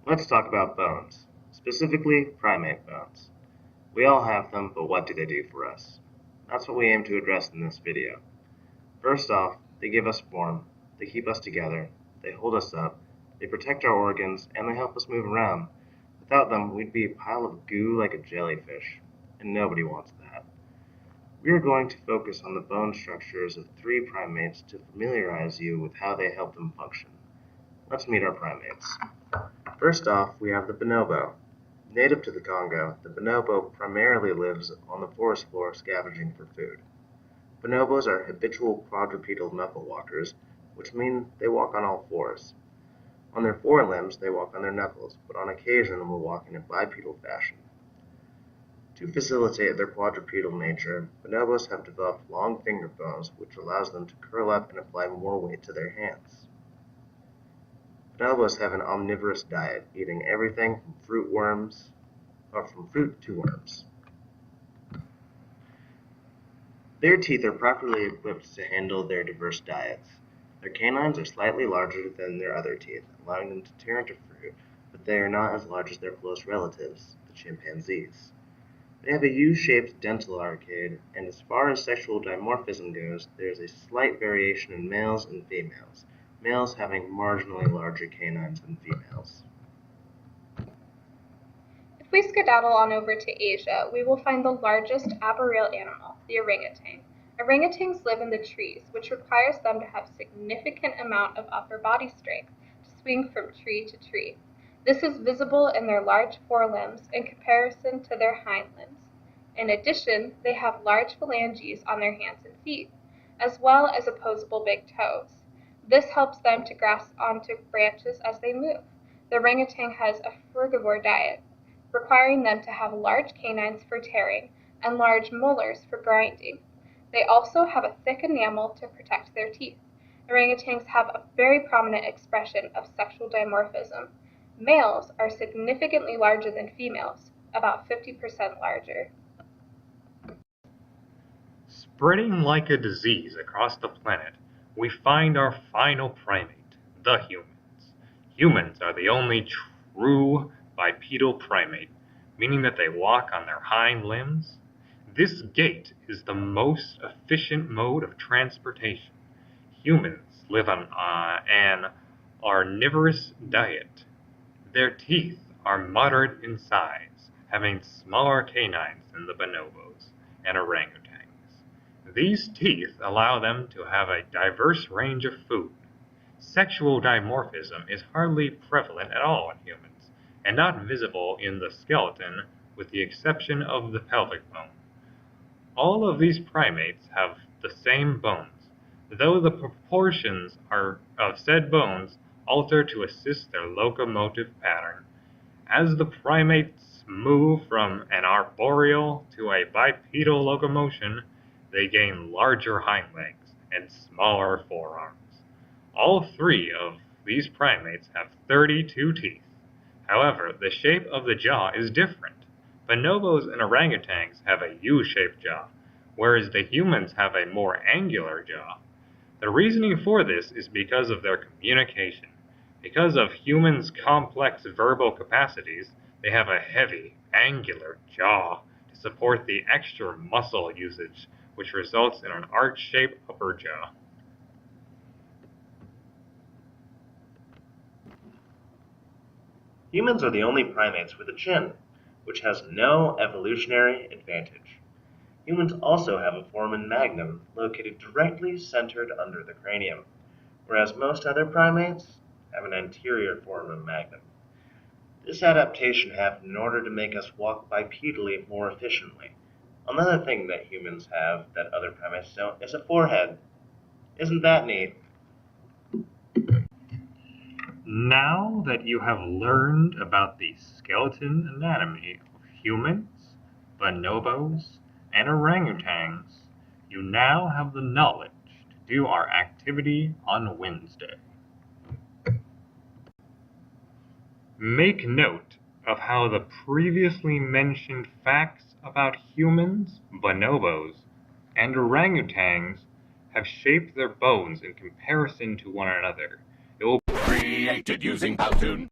Let's talk about bones, specifically primate bones. We all have them, but what do they do for us? That's what we aim to address in this video. First off, they give us form, they keep us together, they hold us up, they protect our organs, and they help us move around. Without them, we'd be a pile of goo like a jellyfish, and nobody wants that. We are going to focus on the bone structures of three primates to familiarize you with how they help them function. Let's meet our primates. First off, we have the bonobo. Native to the Congo, the bonobo primarily lives on the forest floor scavenging for food. Bonobos are habitual quadrupedal knuckle walkers, which means they walk on all fours. On their forelimbs, they walk on their knuckles, but on occasion will walk in a bipedal fashion. To facilitate their quadrupedal nature, bonobos have developed long finger bones, which allows them to curl up and apply more weight to their hands. Bonobos have an omnivorous diet, eating everything from fruit to worms. Their teeth are properly equipped to handle their diverse diets. Their canines are slightly larger than their other teeth, allowing them to tear into fruit, but they are not as large as their close relatives, the chimpanzees. They have a U-shaped dental arcade, and as far as sexual dimorphism goes, there is a slight variation in males and females, males having marginally larger canines than females. If we skedaddle on over to Asia, we will find the largest arboreal animal, the orangutan. Orangutans live in the trees, which requires them to have significant amount of upper body strength to swing from tree to tree. This is visible in their large forelimbs in comparison to their hind limbs. In addition, they have large phalanges on their hands and feet, as well as opposable big toes. This helps them to grasp onto branches as they move. The orangutan has a frugivore diet, requiring them to have large canines for tearing and large molars for grinding. They also have a thick enamel to protect their teeth. Orangutans have a very prominent expression of sexual dimorphism. Males are significantly larger than females, about 50% larger. Spreading like a disease across the planet, we find our final primate, the humans. Humans are the only true bipedal primate, meaning that they walk on their hind limbs. This gait is the most efficient mode of transportation. Humans live on an omnivorous diet. Their teeth are moderate in size, having smaller canines than the bonobos and orangutans. These teeth allow them to have a diverse range of food. Sexual dimorphism is hardly prevalent at all in humans, and not visible in the skeleton with the exception of the pelvic bone. All of these primates have the same bones, though the proportions of said bones alter to assist their locomotive pattern. As the primates move from an arboreal to a bipedal locomotion, they gain larger hind legs and smaller forearms. All three of these primates have 32 teeth. However, the shape of the jaw is different. Bonobos and orangutans have a U-shaped jaw, whereas the humans have a more angular jaw. The reasoning for this is because of their communication. Because of humans' complex verbal capacities, they have a heavy, angular jaw to support the extra muscle usage, which results in an arch-shaped upper jaw. Humans are the only primates with a chin, which has no evolutionary advantage. Humans also have a foramen magnum located directly centered under the cranium, whereas most other primates have an anterior foramen magnum. This adaptation happened in order to make us walk bipedally more efficiently. Another thing that humans have that other primates don't is a forehead. Isn't that neat? Now that you have learned about the skeleton anatomy of humans, bonobos, and orangutans, you now have the knowledge to do our activity on Wednesday. Make note of how the previously mentioned facts about humans, bonobos, and orangutans have shaped their bones in comparison to one another. Created using Powtoon.